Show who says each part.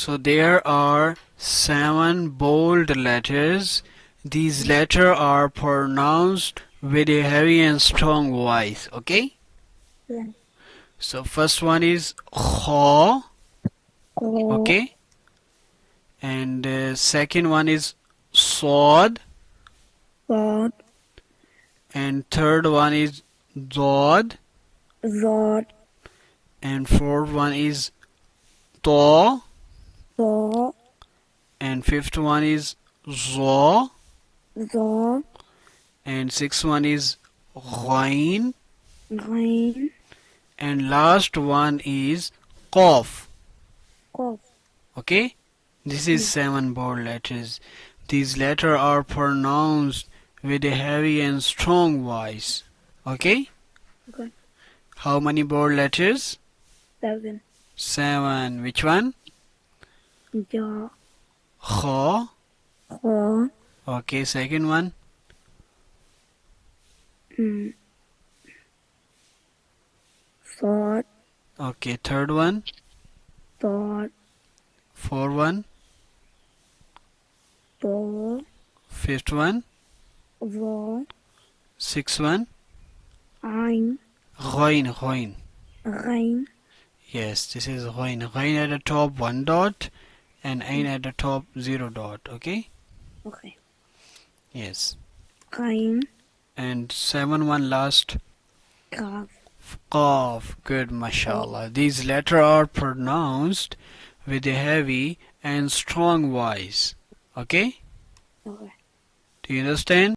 Speaker 1: So there are 7 bold letters. These letters are pronounced with a heavy and strong voice. Okay?
Speaker 2: Yeah.
Speaker 1: So first one is kha. Okay? And second one is sod.
Speaker 2: Sod.
Speaker 1: And third one is dod.
Speaker 2: Zod.
Speaker 1: And fourth one is ta.
Speaker 2: Saw.
Speaker 1: And fifth one is za.
Speaker 2: Zaw.
Speaker 1: And sixth one is ghain.
Speaker 2: Ghain.
Speaker 1: And last one is qaf.
Speaker 2: Qaf.
Speaker 1: Okay? This is 7 bold letters. These letters are pronounced with a heavy and strong voice. Okay?
Speaker 2: Okay.
Speaker 1: How many bold letters?
Speaker 2: 7.
Speaker 1: 7. Which one?
Speaker 2: Ja.
Speaker 1: Kha.
Speaker 2: Kha.
Speaker 1: Okay, second one.
Speaker 2: Sod.
Speaker 1: Okay, third one.
Speaker 2: Sod.
Speaker 1: Fourth one.
Speaker 2: Saw.
Speaker 1: Fifth one.
Speaker 2: Zaw.
Speaker 1: Sixth one.
Speaker 2: Ain.
Speaker 1: Ghain. Ghain.
Speaker 2: Ghain.
Speaker 1: Yes, this is ghain. Ghain at the top 1 dot and ain at the top 0 dot. Okay?
Speaker 2: Okay.
Speaker 1: Yes.
Speaker 2: Ghain.
Speaker 1: And 7 one last.
Speaker 2: Qaf.
Speaker 1: Qaf. Good, mashallah. These letters are pronounced with a heavy and strong voice. Okay?
Speaker 2: Okay.
Speaker 1: Do you understand?